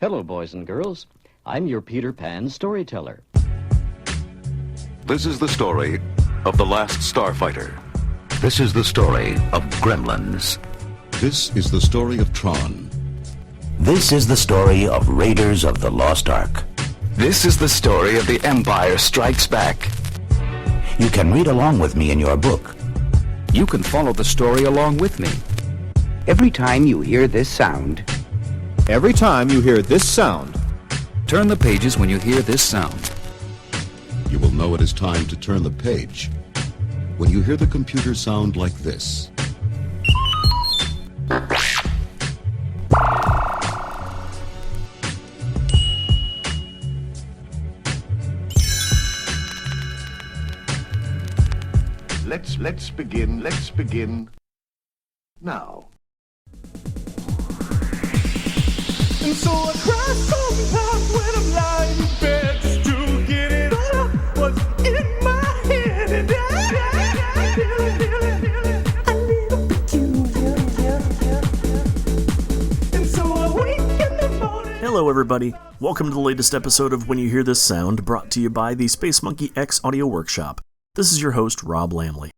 Hello, boys and girls. I'm your Peter Pan storyteller. This is the story of The Last Starfighter. This is the story of Gremlins. This is the story of Tron. This is the story of Raiders of the Lost Ark. This is the story of The Empire Strikes Back. You can read along with me in your book. You can follow the story along with me. Every time you hear this sound, Turn the pages when you hear this sound. You will know it is time to turn the page when you hear the computer sound like this. Let's begin now. And so I cry sometimes when I'm lying in bed just to get it all out what's in my head. And I feel peculiar. And so I wake in the morning. Hello everybody, welcome to the latest episode of When You Hear This Sound, brought to you by the Space Monkey X Audio Workshop. This is your host, Rob Lamley.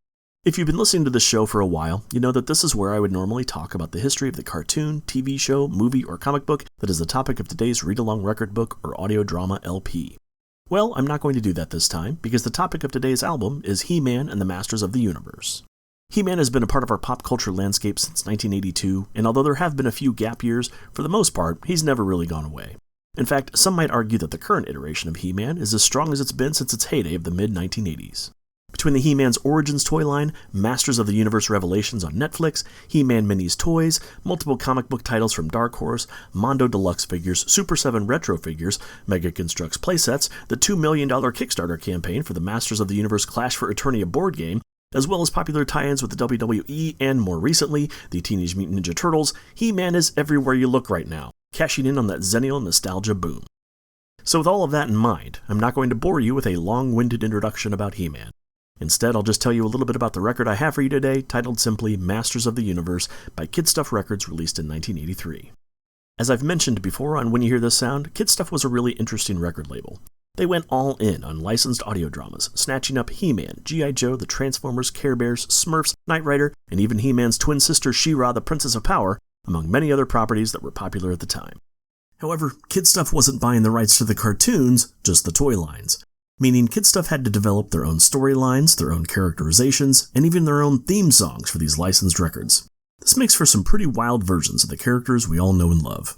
If you've been listening to this show for a while, you know that this is where I would normally talk about the history of the cartoon, TV show, movie, or comic book that is the topic of today's read-along record book or audio drama LP. Well, I'm not going to do that this time, because the topic of today's album is He-Man and the Masters of the Universe. He-Man has been a part of our pop culture landscape since 1982, and although there have been a few gap years, for the most part, he's never really gone away. In fact, some might argue that the current iteration of He-Man is as strong as it's been since its heyday of the mid-1980s. Between the He-Man's Origins toy line, Masters of the Universe Revelations on Netflix, He-Man Minis toys, multiple comic book titles from Dark Horse, Mondo Deluxe figures, Super 7 retro figures, Mega Constructs playsets, the $2 million Kickstarter campaign for the Masters of the Universe Clash for Eternia board game, as well as popular tie-ins with the WWE and, more recently, the Teenage Mutant Ninja Turtles, He-Man is everywhere you look right now, cashing in on that Xennial nostalgia boom. So with all of that in mind, I'm not going to bore you with a long-winded introduction about He-Man. Instead, I'll just tell you a little bit about the record I have for you today, titled simply Masters of the Universe by Kid Stuff Records, released in 1983. As I've mentioned before on When You Hear This Sound, Kid Stuff was a really interesting record label. They went all in on licensed audio dramas, snatching up He-Man, G.I. Joe, the Transformers, Care Bears, Smurfs, Knight Rider, and even He-Man's twin sister She-Ra, the Princess of Power, among many other properties that were popular at the time. However, Kid Stuff wasn't buying the rights to the cartoons, just the toy lines. Meaning Kid Stuff had to develop their own storylines, their own characterizations, and even their own theme songs for these licensed records. This makes for some pretty wild versions of the characters we all know and love.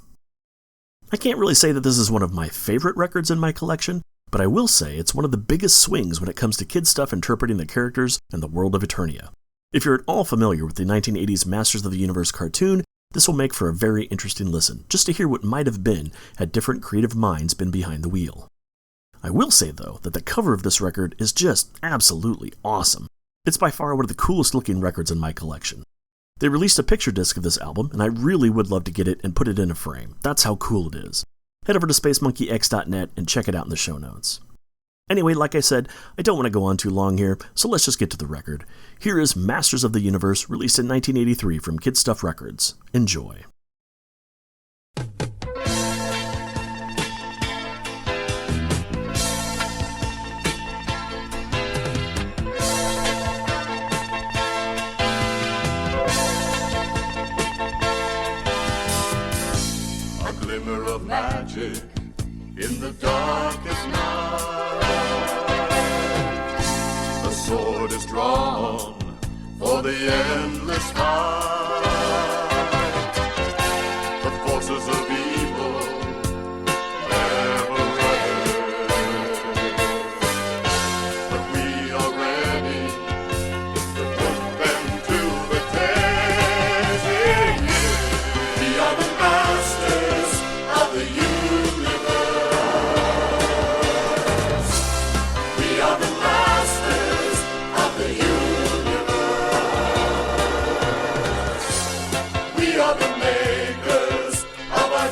I can't really say that this is one of my favorite records in my collection, but I will say it's one of the biggest swings when it comes to Kid Stuff interpreting the characters and the world of Eternia. If you're at all familiar with the 1980s Masters of the Universe cartoon, this will make for a very interesting listen, just to hear what might have been had different creative minds been behind the wheel. I will say, though, that the cover of this record is just absolutely awesome. It's by far one of the coolest looking records in my collection. They released a picture disc of this album, and I really would love to get it and put it in a frame. That's how cool it is. Head over to spacemonkeyx.net and check it out in the show notes. Anyway, like I said, I don't want to go on too long here, so let's just get to the record. Here is Masters of the Universe, released in 1983 from Kid Stuff Records. Enjoy. Magic in the darkest night. The sword is drawn for the endless fight. The forces of evil never rest. But we are ready to put them to the test. We are the masters of the universe. We are the masters of the universe. We are the makers of our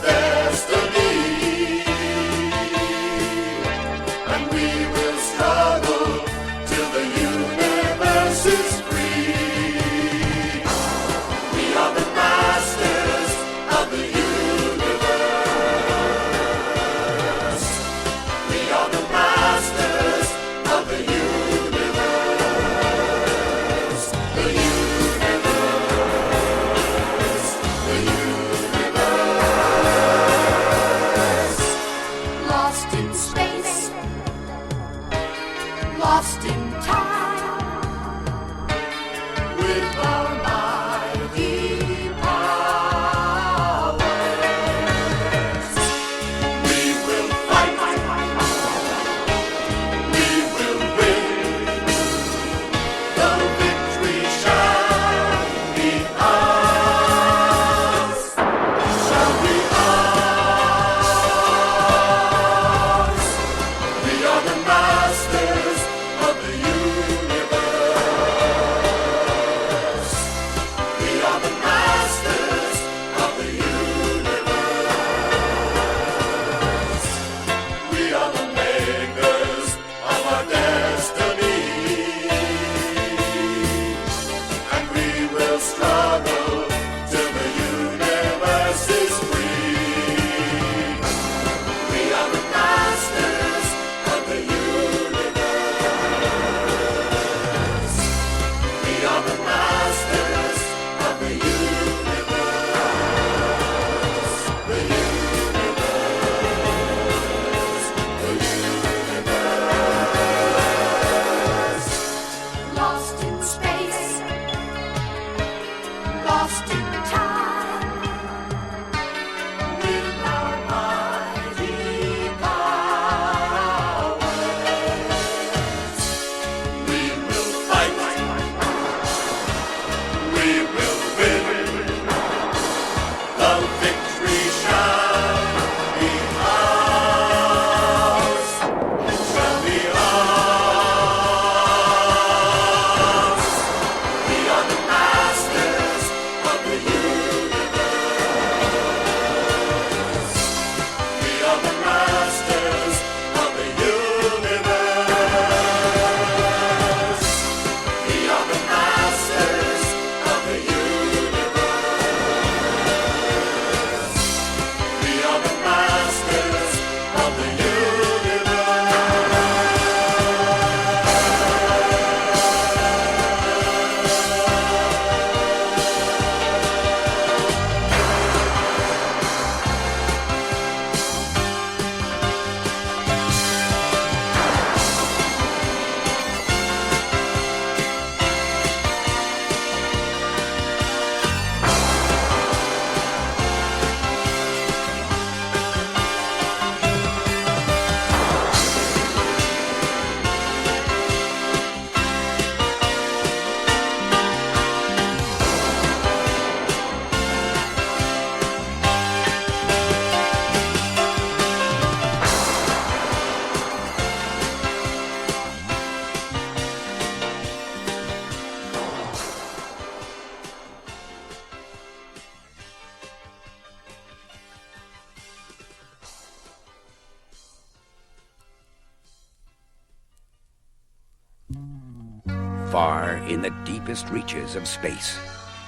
Far in the deepest reaches of space,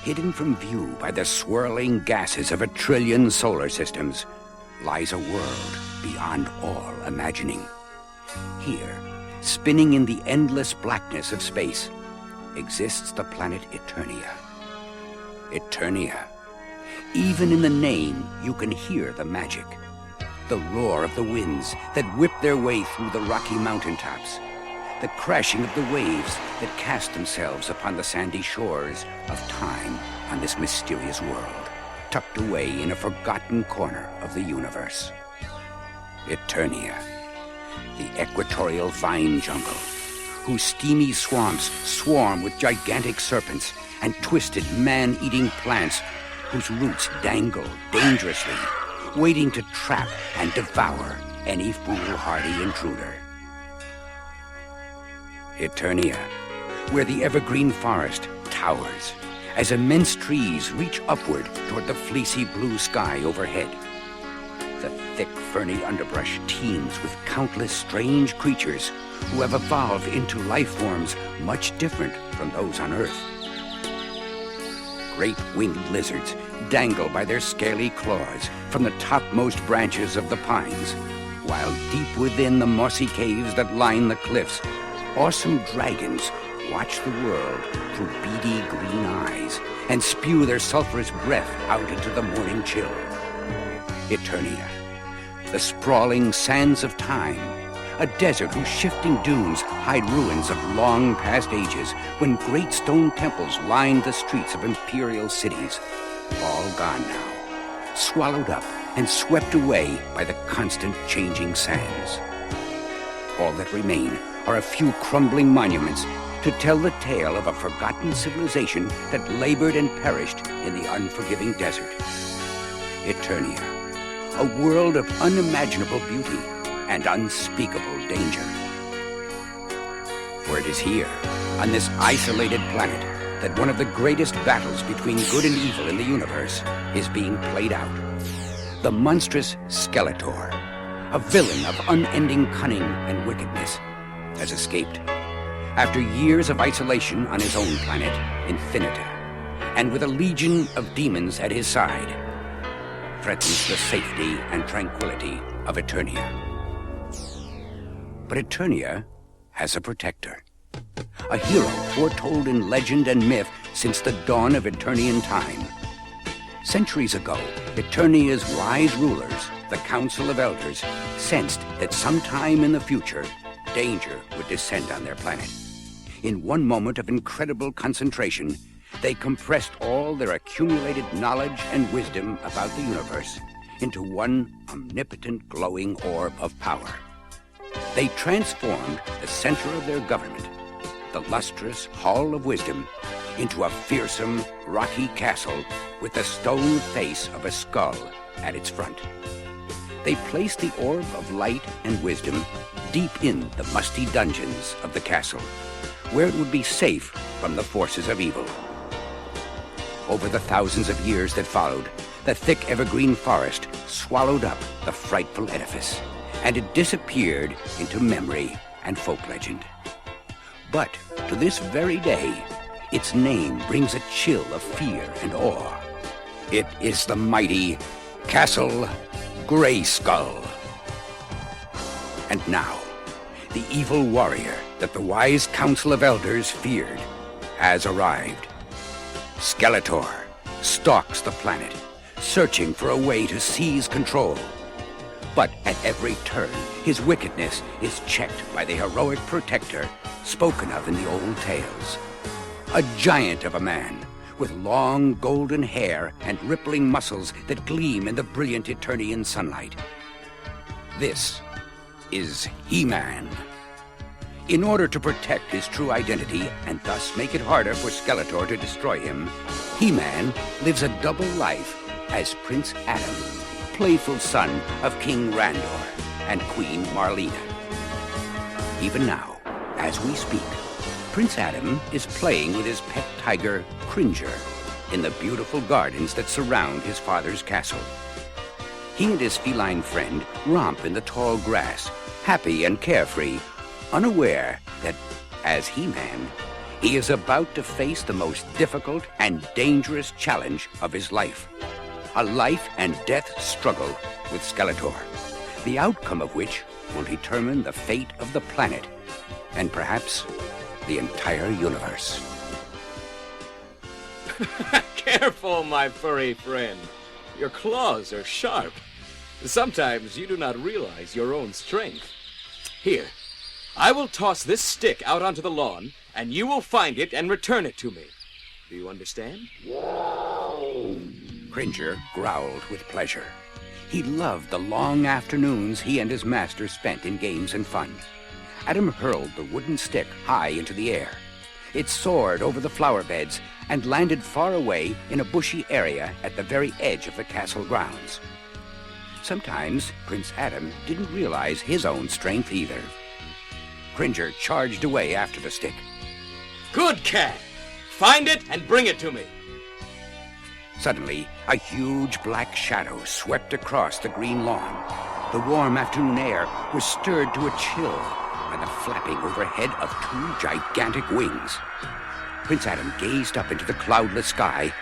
hidden from view by the swirling gases of 1 trillion solar systems, lies a world beyond all imagining. Here, spinning in the endless blackness of space, exists the planet Eternia. Eternia. Even in the name, you can hear the magic. The roar of the winds that whip their way through the rocky mountaintops. The crashing of the waves that cast themselves upon the sandy shores of time on this mysterious world, tucked away in a forgotten corner of the universe. Eternia, the equatorial vine jungle, whose steamy swamps swarm with gigantic serpents and twisted man-eating plants whose roots dangle dangerously, waiting to trap and devour any foolhardy intruder. Eternia, where the evergreen forest towers as immense trees reach upward toward the fleecy blue sky overhead. The thick ferny underbrush teems with countless strange creatures who have evolved into life forms much different from those on Earth. Great winged lizards dangle by their scaly claws from the topmost branches of the pines, while deep within the mossy caves that line the cliffs, awesome dragons watch the world through beady green eyes and spew their sulphurous breath out into the morning chill. Eternia, the sprawling sands of time, a desert whose shifting dunes hide ruins of long past ages when great stone temples lined the streets of imperial cities, all gone now, swallowed up and swept away by the constant changing sands. All that remain are a few crumbling monuments to tell the tale of a forgotten civilization that labored and perished in the unforgiving desert. Eternia, a world of unimaginable beauty and unspeakable danger. For it is here, on this isolated planet, that one of the greatest battles between good and evil in the universe is being played out. The monstrous Skeletor, a villain of unending cunning and wickedness, has escaped. After years of isolation on his own planet, Infinita, and with a legion of demons at his side, threatens the safety and tranquility of Eternia. But Eternia has a protector, a hero foretold in legend and myth since the dawn of Eternian time. Centuries ago, Eternia's wise rulers, the Council of Elders, sensed that sometime in the future, danger would descend on their planet. In one moment of incredible concentration, they compressed all their accumulated knowledge and wisdom about the universe into one omnipotent glowing orb of power. They transformed the center of their government, the lustrous Hall of Wisdom, into a fearsome, rocky castle with the stone face of a skull at its front. They placed the orb of light and wisdom deep in the musty dungeons of the castle, where it would be safe from the forces of evil. Over the thousands of years that followed, the thick evergreen forest swallowed up the frightful edifice, and it disappeared into memory and folk legend. But to this very day, its name brings a chill of fear and awe. It is the mighty Castle Grayskull. And now, the evil warrior that the wise Council of Elders feared has arrived. Skeletor stalks the planet, searching for a way to seize control. But at every turn, his wickedness is checked by the heroic protector spoken of in the old tales. A giant of a man with long golden hair and rippling muscles that gleam in the brilliant Eternian sunlight. This is He-Man. In order to protect his true identity and thus make it harder for Skeletor to destroy him, He-Man lives a double life as Prince Adam, playful son of King Randor and Queen Marlena. Even now, as we speak, Prince Adam is playing with his pet tiger, Cringer, in the beautiful gardens that surround his father's castle. He and his feline friend romp in the tall grass, happy and carefree, unaware that, as He-Man, He is about to face the most difficult and dangerous challenge of his life. A life and death struggle with Skeletor, the outcome of which will determine the fate of the planet and perhaps the entire universe. Careful, my furry friend. Your claws are sharp. Sometimes you do not realize your own strength. Here, I will toss this stick out onto the lawn, and you will find it and return it to me. Do you understand? Cringer growled with pleasure. He loved the long afternoons he and his master spent in games and fun. Adam hurled the wooden stick high into the air. It soared over the flower beds and landed far away in a bushy area at the very edge of the castle grounds. Sometimes Prince Adam didn't realize his own strength either. Cringer charged away after the stick. Good cat! Find it and bring it to me. Suddenly, a huge black shadow swept across the green lawn. The warm afternoon air was stirred to a chill by the flapping overhead of two gigantic wings. Prince Adam gazed up into the cloudless sky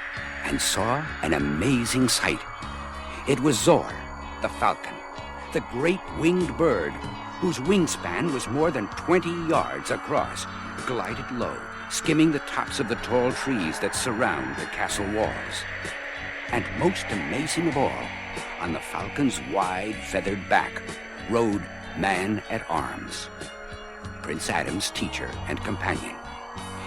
and saw an amazing sight. It was Zor, the falcon, the great winged bird, whose wingspan was more than 20 yards across, glided low, skimming the tops of the tall trees that surround the castle walls. And most amazing of all, on the falcon's wide feathered back rode Man-at-Arms, Prince Adam's teacher and companion.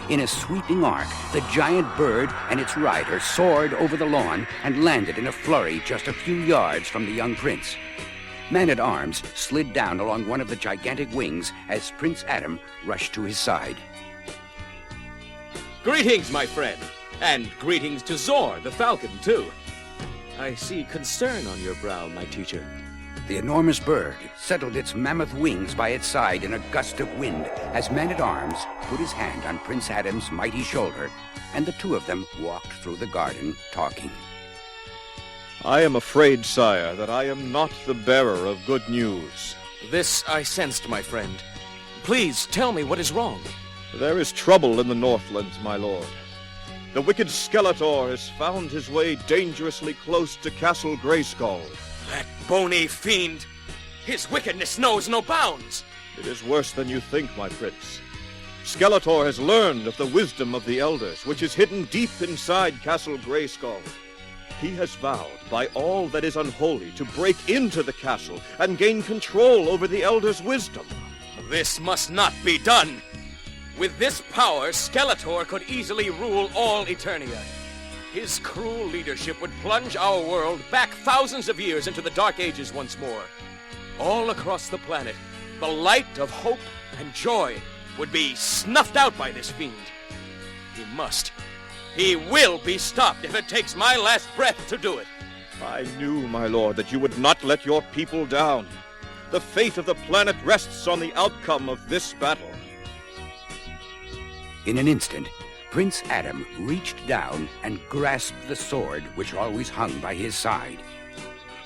In a sweeping arc, the giant bird and its rider soared over the lawn and landed in a flurry just a few yards from the young prince. Man-at-Arms slid down along one of the gigantic wings as Prince Adam rushed to his side. Greetings, my friend. And greetings to Zor, the falcon, too. I see concern on your brow, my teacher. The enormous bird settled its mammoth wings by its side in a gust of wind as Man-at-Arms put his hand on Prince Adam's mighty shoulder, and the two of them walked through the garden, talking. I am afraid, sire, that I am not the bearer of good news. This I sensed, my friend. Please tell me what is wrong. There is trouble in the Northlands, my lord. The wicked Skeletor has found his way dangerously close to Castle Grayskull. That bony fiend! His wickedness knows no bounds! It is worse than you think, my prince. Skeletor has learned of the wisdom of the elders, which is hidden deep inside Castle Grayskull. He has vowed by all that is unholy to break into the castle and gain control over the elders' wisdom. This must not be done! With this power, Skeletor could easily rule all Eternia. His cruel leadership would plunge our world back thousands of years into the Dark Ages once more. All across the planet, the light of hope and joy would be snuffed out by this fiend. He will be stopped if it takes my last breath to do it. I knew, my lord, that you would not let your people down. The fate of the planet rests on the outcome of this battle. In an instant, Prince Adam reached down and grasped the sword which always hung by his side.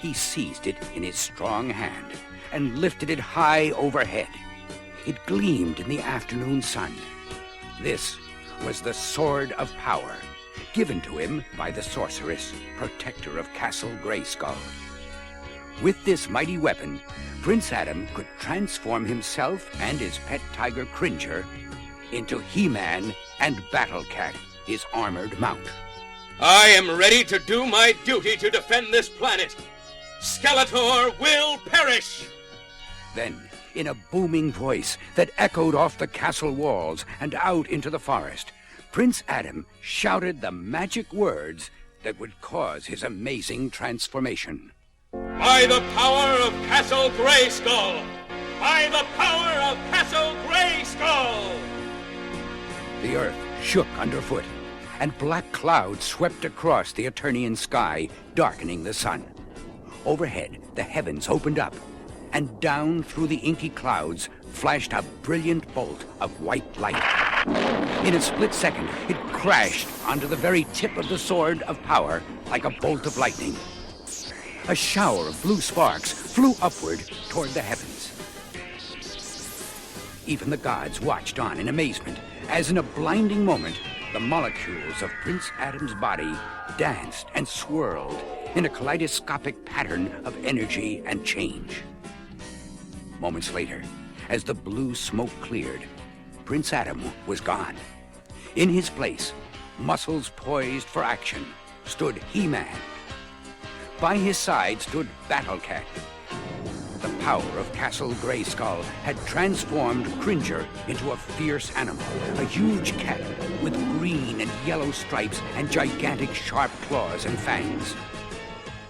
He seized it in his strong hand and lifted it high overhead. It gleamed in the afternoon sun. This was the Sword of Power, given to him by the sorceress, protector of Castle Grayskull. With this mighty weapon, Prince Adam could transform himself and his pet tiger Cringer into He-Man and Battle Cat, his armored mount. I am ready to do my duty to defend this planet. Skeletor will perish! Then, in a booming voice that echoed off the castle walls and out into the forest, Prince Adam shouted the magic words that would cause his amazing transformation. By the power of Castle Grayskull! By the power of Castle Grayskull! The earth shook underfoot, and black clouds swept across the Eternian sky, darkening the sun. Overhead, the heavens opened up, and down through the inky clouds flashed a brilliant bolt of white light. In a split second, it crashed onto the very tip of the Sword of Power like a bolt of lightning. A shower of blue sparks flew upward toward the heavens. Even the gods watched on in amazement as in a blinding moment, the molecules of Prince Adam's body danced and swirled in a kaleidoscopic pattern of energy and change. Moments later, as the blue smoke cleared, Prince Adam was gone. In his place, muscles poised for action, stood He-Man. By his side stood Battle-Cat. The power of Castle Grayskull had transformed Cringer into a fierce animal, a huge cat with green and yellow stripes and gigantic sharp claws and fangs.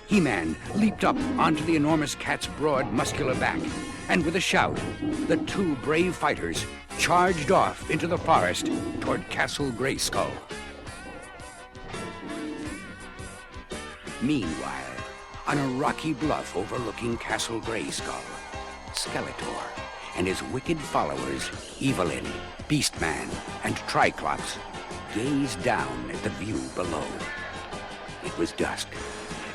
He-Man leaped up onto the enormous cat's broad, muscular back, and with a shout, the two brave fighters charged off into the forest toward Castle Grayskull. Meanwhile, on a rocky bluff overlooking Castle Grayskull, Skeletor and his wicked followers, Evelyn, Beastman, and Triclops, gazed down at the view below. It was dusk,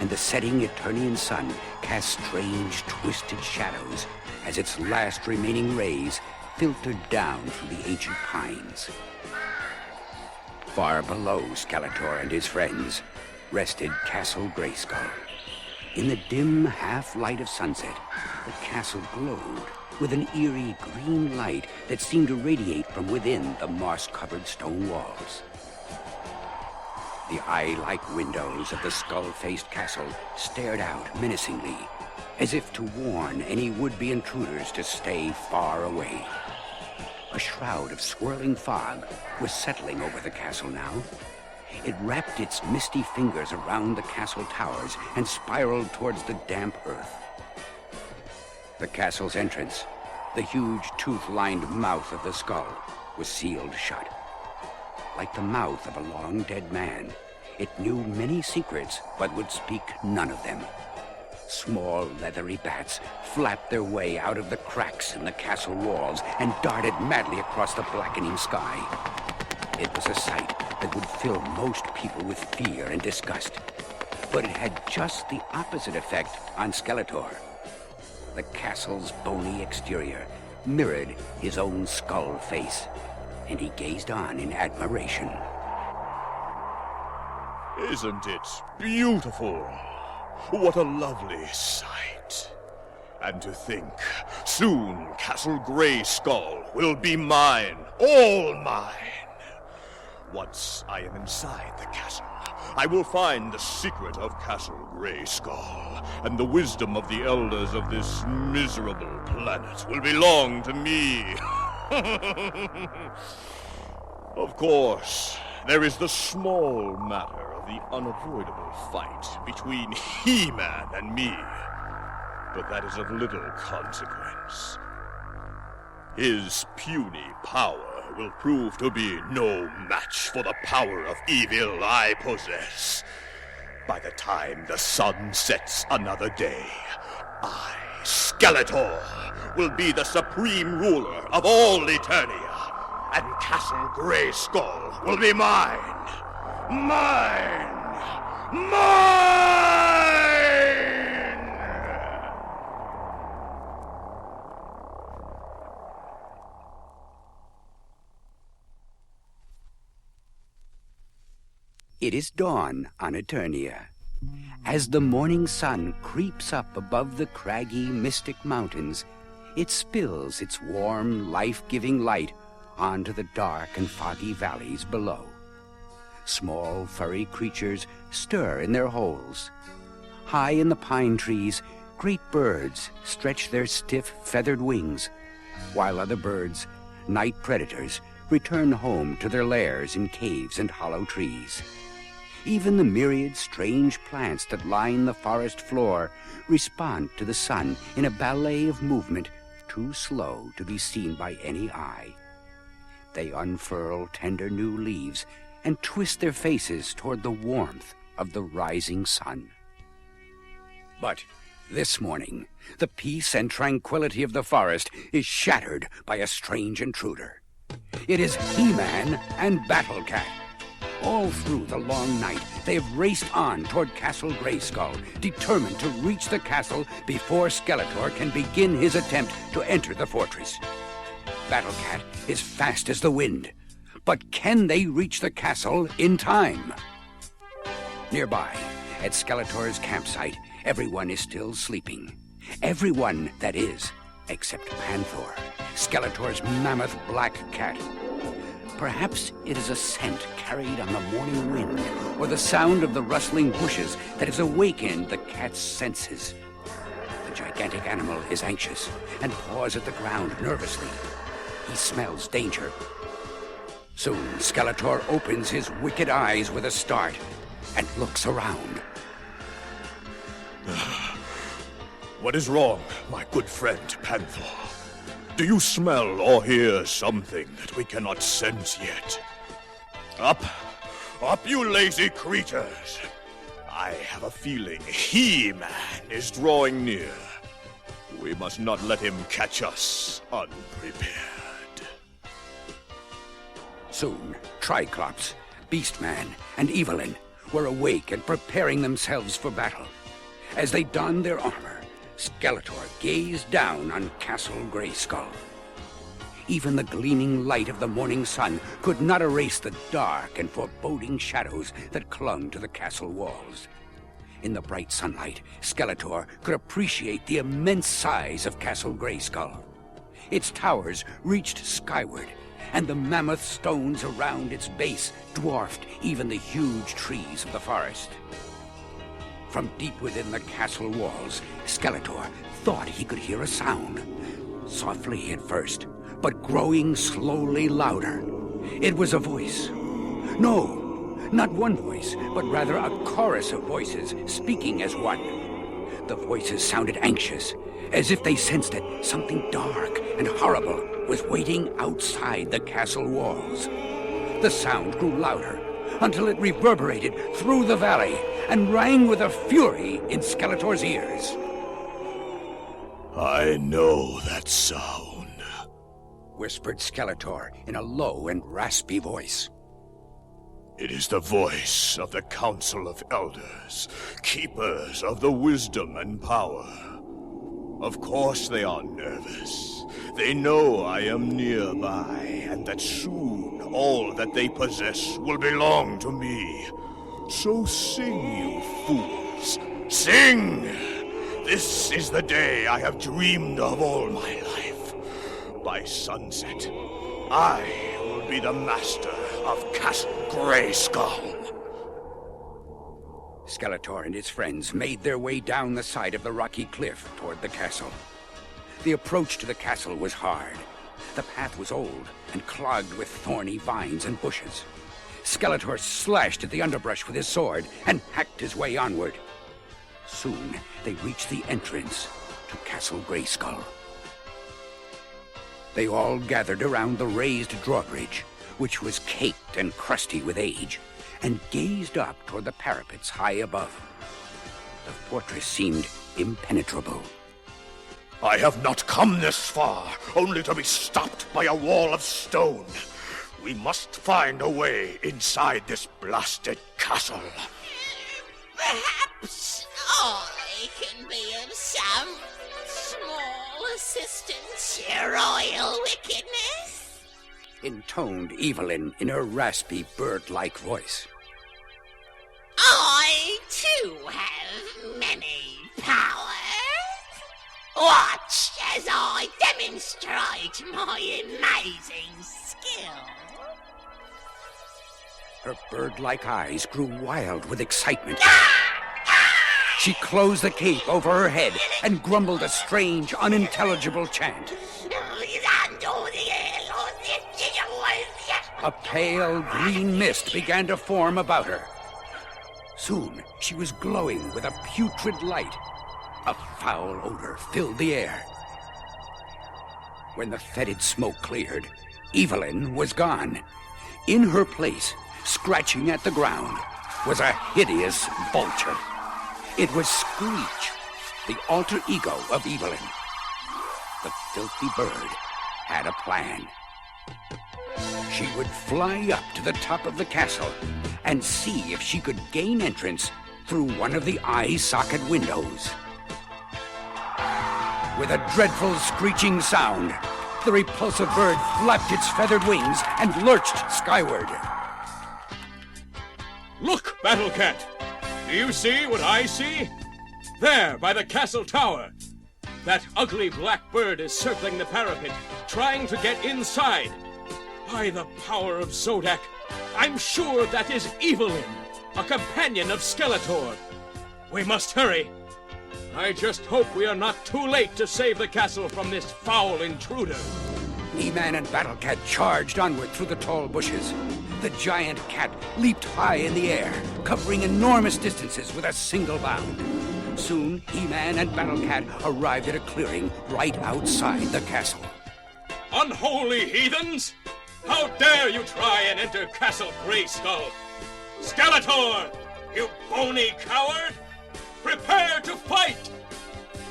and the setting Eternian sun cast strange, twisted shadows as its last remaining rays filtered down through the ancient pines. Far below Skeletor and his friends rested Castle Grayskull. In the dim half-light of sunset, the castle glowed with an eerie green light that seemed to radiate from within the moss-covered stone walls. The eye-like windows of the skull-faced castle stared out menacingly, as if to warn any would-be intruders to stay far away. A shroud of swirling fog was settling over the castle now. It wrapped its misty fingers around the castle towers and spiraled towards the damp earth. The castle's entrance, the huge tooth-lined mouth of the skull, was sealed shut. Like the mouth of a long-dead man, it knew many secrets but would speak none of them. Small leathery bats flapped their way out of the cracks in the castle walls and darted madly across the blackening sky. It was a sight that would fill most people with fear and disgust. But it had just the opposite effect on Skeletor. The castle's bony exterior mirrored his own skull face, and he gazed on in admiration. Isn't it beautiful? What a lovely sight. And to think, soon Castle Grayskull will be mine, all mine. Once I am inside the castle, I will find the secret of Castle Grayskull, and the wisdom of the elders of this miserable planet will belong to me. Of course, there is the small matter of the unavoidable fight between He-Man and me, but that is of little consequence. His puny power will prove to be no match for the power of evil I possess. By the time the sun sets another day, I, Skeletor, will be the supreme ruler of all Eternia, and Castle Grayskull will be mine. Mine! Mine! It is dawn on Eternia. As the morning sun creeps up above the craggy, mystic mountains, it spills its warm, life-giving light onto the dark and foggy valleys below. Small, furry creatures stir in their holes. High in the pine trees, great birds stretch their stiff, feathered wings, while other birds, night predators, return home to their lairs in caves and hollow trees. Even the myriad strange plants that line the forest floor respond to the sun in a ballet of movement too slow to be seen by any eye. They unfurl tender new leaves and twist their faces toward the warmth of the rising sun. But this morning, the peace and tranquility of the forest is shattered by a strange intruder. It is He-Man and Battle-Cat. All through the long night, they have raced on toward Castle Grayskull, determined to reach the castle before Skeletor can begin his attempt to enter the fortress. Battle Cat is fast as the wind. But can they reach the castle in time? Nearby, at Skeletor's campsite, everyone is still sleeping. Everyone, that is, except Panther, Skeletor's mammoth black cat. Perhaps it is a scent carried on the morning wind, or the sound of the rustling bushes that has awakened the cat's senses. The gigantic animal is anxious and paws at the ground nervously. He smells danger. Soon, Skeletor opens his wicked eyes with a start and looks around. What is wrong, my good friend Panther? Do you smell or hear something that we cannot sense yet? Up, you lazy creatures! I have a feeling He-Man is drawing near. We must not let him catch us unprepared. Soon, Triclops, Beastman, and Evelyn were awake and preparing themselves for battle. As they donned their armor, Skeletor gazed down on Castle Grayskull. Even the gleaming light of the morning sun could not erase the dark and foreboding shadows that clung to the castle walls. In the bright sunlight, Skeletor could appreciate the immense size of Castle Grayskull. Its towers reached skyward, and the mammoth stones around its base dwarfed even the huge trees of the forest. From deep within the castle walls, Skeletor thought he could hear a sound. Softly at first, but growing slowly louder. It was a voice. No, not one voice, but rather a chorus of voices speaking as one. The voices sounded anxious, as if they sensed that something dark and horrible was waiting outside the castle walls. The sound grew louder until it reverberated through the valley and rang with a fury in Skeletor's ears. I know that sound, whispered Skeletor in a low and raspy voice. It is the voice of the Council of Elders, keepers of the wisdom and power. Of course they are nervous. They know I am nearby, and that soon all that they possess will belong to me. So sing, you fools. Sing! This is the day I have dreamed of all my life. By sunset, I will be the master of Castle Grayskull. Skeletor and his friends made their way down the side of the rocky cliff toward the castle. The approach to the castle was hard. The path was old and clogged with thorny vines and bushes. Skeletor slashed at the underbrush with his sword and hacked his way onward. Soon, they reached the entrance to Castle Grayskull. They all gathered around the raised drawbridge, which was caked and crusty with age, and gazed up toward the parapets high above. The fortress seemed impenetrable. I have not come this far, only to be stopped by a wall of stone. We must find a way inside this blasted castle. Perhaps I can be of some small assistance to your royal wickedness, intoned Evelyn in her raspy, bird-like voice. I, too, have many powers. Watch as I demonstrate my amazing skill. Her bird-like eyes grew wild with excitement. She closed the cape over her head and grumbled a strange, unintelligible chant. A pale green mist began to form about her. Soon, she was glowing with a putrid light. A foul odor filled the air. When the fetid smoke cleared, Evelyn was gone. In her place, scratching at the ground, was a hideous vulture. It was Screech, the alter ego of Evelyn. The filthy bird had a plan. She would fly up to the top of the castle and see if she could gain entrance through one of the eye socket windows. With a dreadful screeching sound, The repulsive bird flapped its feathered wings and lurched skyward. Look, Battle Cat! Do you see what I see? There, by the castle tower. That ugly black bird is circling the parapet, trying to get inside. By the power of Zodak, I'm sure that is Evelyn, a companion of Skeletor. We must hurry. I just hope we are not too late to save the castle from this foul intruder. He-Man and Battle Cat charged onward through the tall bushes. The giant cat leaped high in the air, covering enormous distances with a single bound. Soon, He-Man and Battle Cat arrived at a clearing right outside the castle. Unholy heathens! How dare you try and enter Castle Grayskull? Skeletor, you bony coward! Prepare to fight!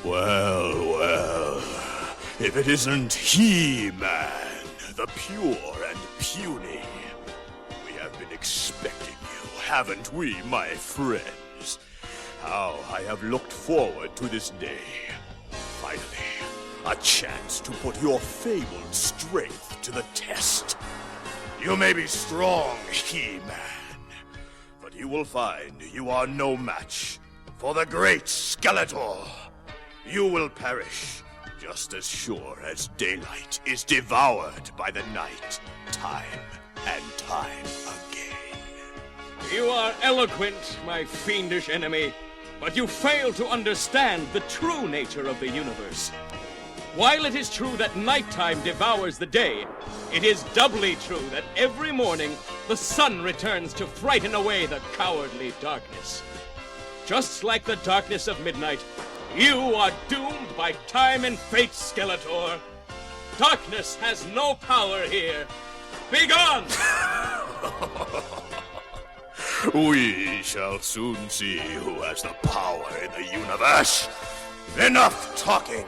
Well, if it isn't He-Man, the pure and puny. We have been expecting you, haven't we, my friends? How I have looked forward to this day. Finally, a chance to put your fabled strength to the test. You may be strong, He-Man, but you will find you are no match for the great Skeletor. You will perish just as sure as daylight is devoured by the night, time and time again. You are eloquent, my fiendish enemy, but you fail to understand the true nature of the universe. While it is true that nighttime devours the day, it is doubly true that every morning the sun returns to frighten away the cowardly darkness. Just like the darkness of midnight, you are doomed by time and fate, Skeletor. Darkness has no power here. Begone! We shall soon see who has the power in the universe. Enough talking.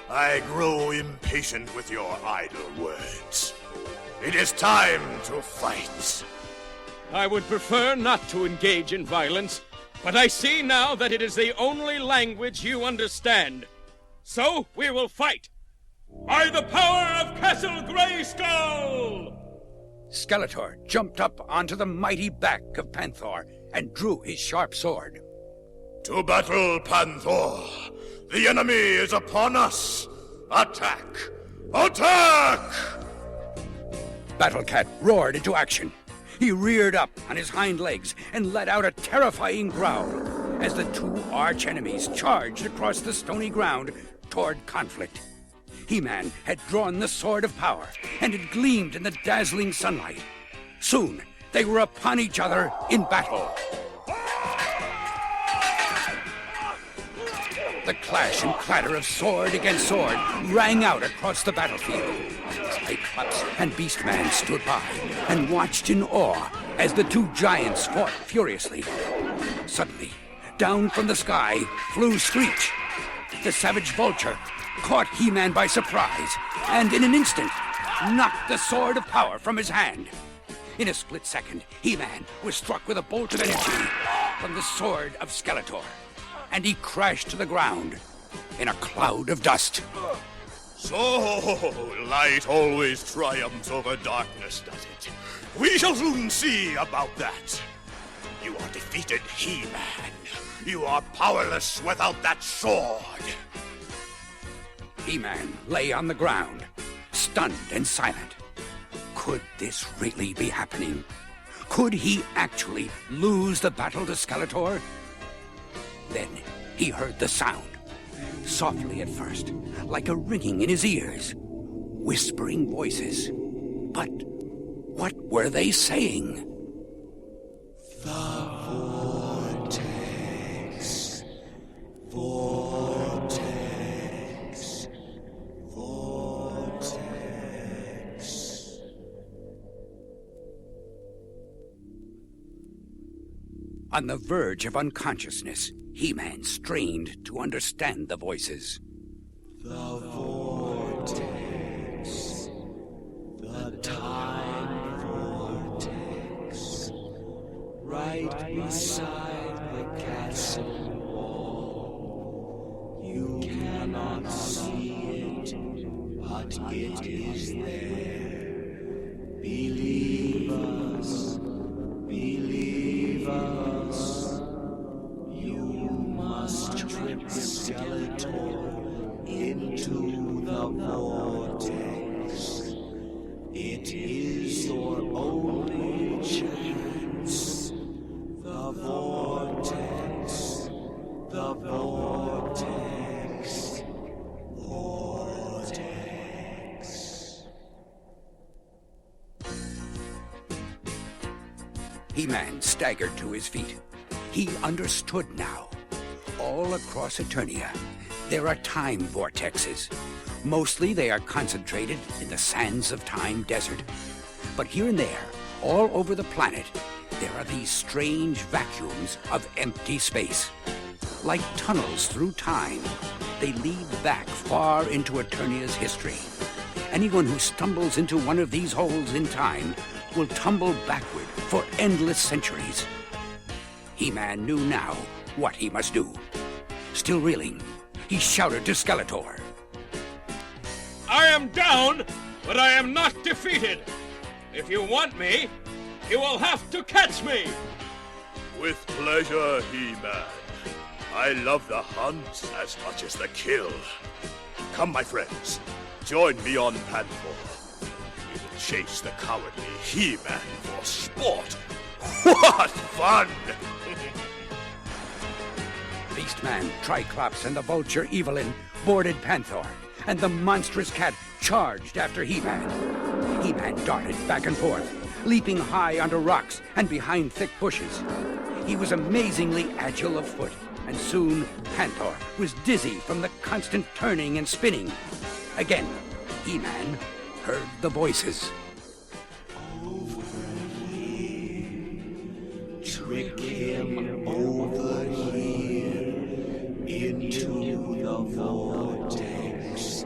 I grow impatient with your idle words. It is time to fight. I would prefer not to engage in violence, but I see now that it is the only language you understand. So we will fight. By the power of Castle Grayskull! Skeletor jumped up onto the mighty back of Panther and drew his sharp sword. To battle, Panther! The enemy is upon us! Attack! Attack! Battle Cat roared into action. He reared up on his hind legs and let out a terrifying growl as the two arch-enemies charged across the stony ground toward conflict. He-Man had drawn the Sword of Power, and it gleamed in the dazzling sunlight. Soon, they were upon each other in battle. The clash and clatter of sword against sword rang out across the battlefield. Cyclops and Beastman stood by and watched in awe as the two giants fought furiously. Suddenly, down from the sky flew Screech. The savage vulture caught He-Man by surprise and in an instant knocked the Sword of Power from his hand. In a split second, He-Man was struck with a bolt of energy from the sword of Skeletor, and he crashed to the ground in a cloud of dust. So, light always triumphs over darkness, does it? We shall soon see about that. You are defeated, He-Man. You are powerless without that sword. He-Man lay on the ground, stunned and silent. Could this really be happening? Could he actually lose the battle to Skeletor? Then he heard the sound, softly at first, like a ringing in his ears. Whispering voices. But what were they saying? The vortex. Vortex. Vortex. On the verge of unconsciousness, He-Man strained to understand the voices. The vortex. The time vortex. Right beside the castle wall. You cannot see it. I but it is there. Believe us, believe us. You must trip Skeletor into the vortex. It is your only chance. The vortex, the vortex, vortex. He-Man staggered to his feet. He understood now. All across Eternia, there are time vortexes. Mostly they are concentrated in the sands of Time Desert. But here and there, all over the planet, there are these strange vacuums of empty space. Like tunnels through time, they lead back far into Eternia's history. Anyone who stumbles into one of these holes in time will tumble backward for endless centuries. He-Man knew now what he must do. Still reeling, he shouted to Skeletor. I am down, but I am not defeated. If you want me, you will have to catch me. With pleasure, He-Man. I love the hunt as much as the kill. Come, my friends, join me on Panther. We will chase the cowardly He-Man for sport. What fun! Beastman, Triclops, and the vulture Evelyn boarded Panther, and the monstrous cat charged after He-Man. He-Man darted back and forth, leaping high onto rocks and behind thick bushes. He was amazingly agile of foot, and soon Panther was dizzy from the constant turning and spinning. Again, He-Man heard the voices. Over here, trick him over here into the vortex,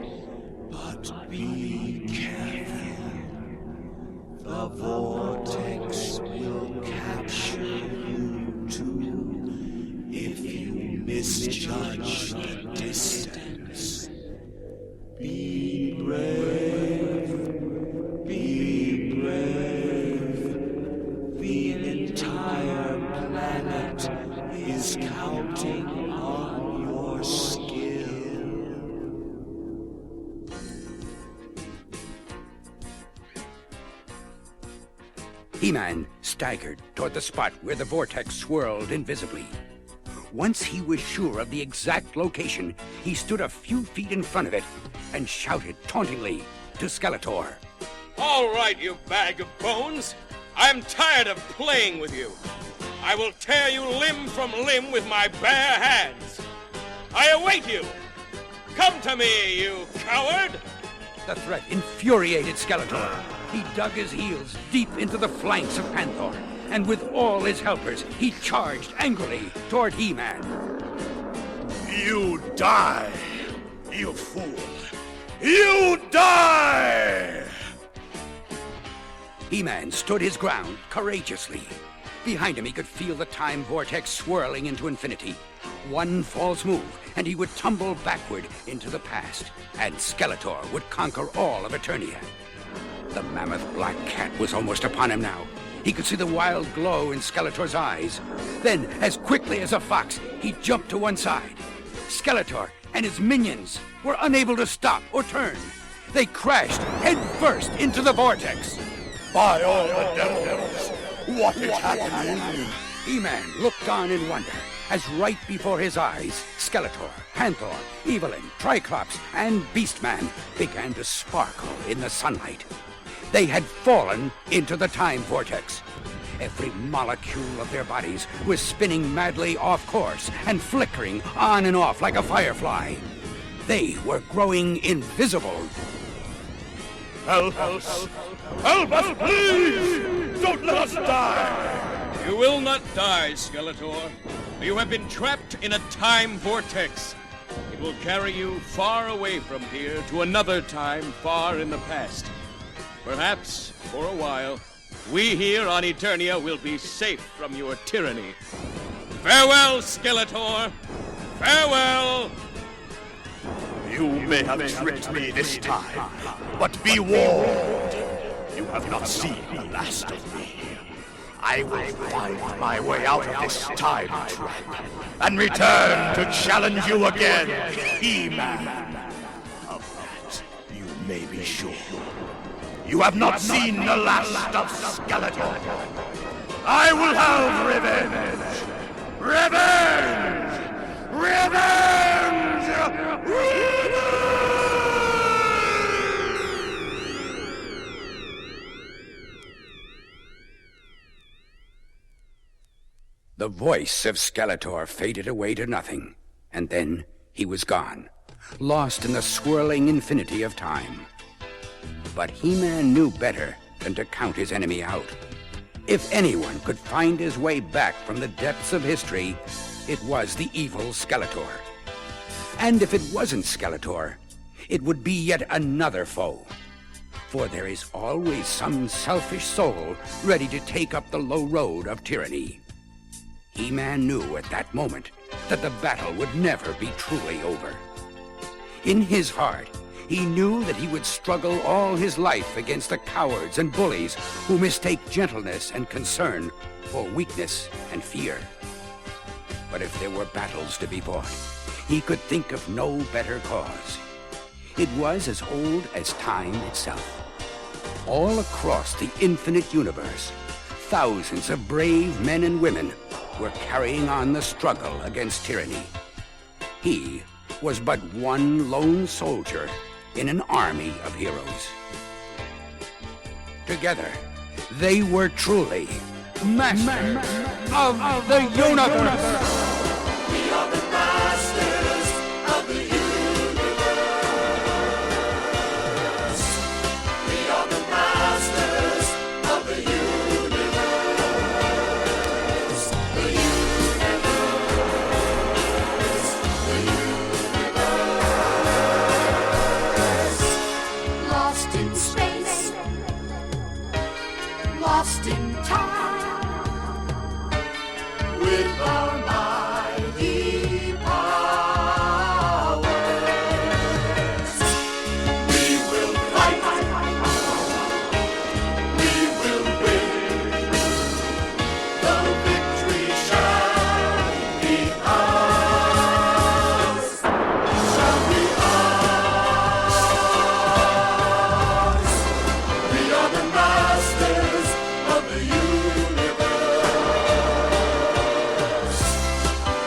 but be careful. The vortex will capture you too if you misjudge the distance. Be brave, be brave. The entire planet is counting on your skill. He-Man staggered toward the spot where the vortex swirled invisibly. Once he was sure of the exact location, he stood a few feet in front of it and shouted tauntingly to Skeletor. All right, you bag of bones. I'm tired of playing with you. I will tear you limb from limb with my bare hands. I await you. Come to me, you coward! The threat infuriated Skeletor. He dug his heels deep into the flanks of Panther, and with all his helpers, he charged angrily toward He-Man. You die, you fool! You die! He-Man stood his ground courageously. Behind him, he could feel the time vortex swirling into infinity. One false move, and he would tumble backward into the past, and Skeletor would conquer all of Eternia. The mammoth black cat was almost upon him now. He could see the wild glow in Skeletor's eyes. Then, as quickly as a fox, he jumped to one side. Skeletor and his minions were unable to stop or turn. They crashed headfirst into the vortex. By all the devils, what is happening? He-Man looked on in wonder as right before his eyes, Skeletor, Panther, Evelyn, Triclops, and Beastman began to sparkle in the sunlight. They had fallen into the time vortex. Every molecule of their bodies was spinning madly off course and flickering on and off like a firefly. They were growing invisible. Help us! Help us, please! Don't let us die! You will not die, Skeletor. You have been trapped in a time vortex. It will carry you far away from here to another time far in the past. Perhaps, for a while, we here on Eternia will be safe from your tyranny. Farewell, Skeletor! Farewell! You may have tricked me this time, but be warned. You have not seen the last of me. I will find my way out of this time trap and return to challenge you again, He-Man. Of that, you may be sure. You have not seen the last of Skeletor. I will have revenge! Revenge! Revenge! The voice of Skeletor faded away to nothing, and then he was gone, lost in the swirling infinity of time. But He-Man knew better than to count his enemy out. If anyone could find his way back from the depths of history, it was the evil Skeletor. And if it wasn't Skeletor, it would be yet another foe. For there is always some selfish soul ready to take up the low road of tyranny. He-Man knew at that moment that the battle would never be truly over. In his heart, he knew that he would struggle all his life against the cowards and bullies who mistake gentleness and concern for weakness and fear. But if there were battles to be fought, he could think of no better cause. It was as old as time itself. All across the infinite universe, thousands of brave men and women were carrying on the struggle against tyranny. He was but one lone soldier in an army of heroes. Together, they were truly masters of the universe. We are the masters of the universe. We are the masters of the universe. The universe. Lost in space. Lost in time. With our mighty powers, we will fight, we will win, the victory shall be ours, shall be ours. We are the masters of the universe.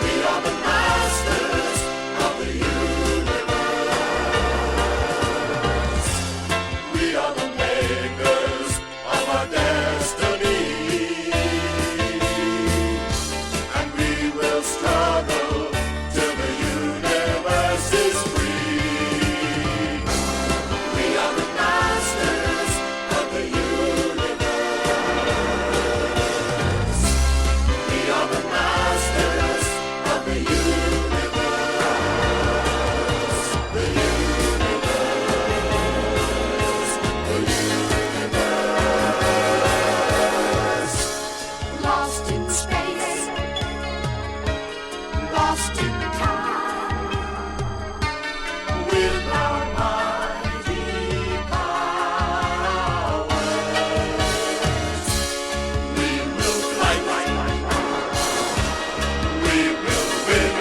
We are the masters of the universe. We are the makers of our destiny. And we will struggle till the universe is free. We are the masters of the universe. We are the masters of the universe. The universe. The universe. Lost in space. Lost in time. With our mighty powers, we will fight. We will win.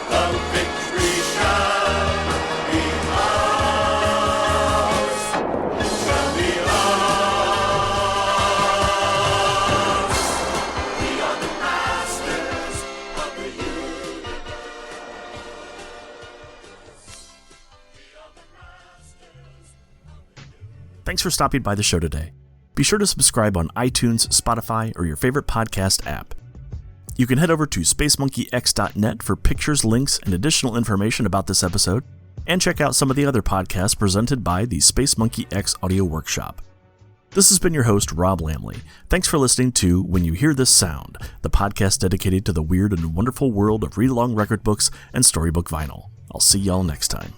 The victory shall be ours. Shall be ours. We are the masters of the universe. Thanks for stopping by the show today. Be sure to subscribe on iTunes, Spotify, or your favorite podcast app. You can head over to spacemonkeyx.net for pictures, links, and additional information about this episode, and check out some of the other podcasts presented by the Space Monkey X Audio Workshop. This has been your host, Rob Lamley. Thanks for listening to When You Hear This Sound, the podcast dedicated to the weird and wonderful world of read-along record books and storybook vinyl. I'll see y'all next time.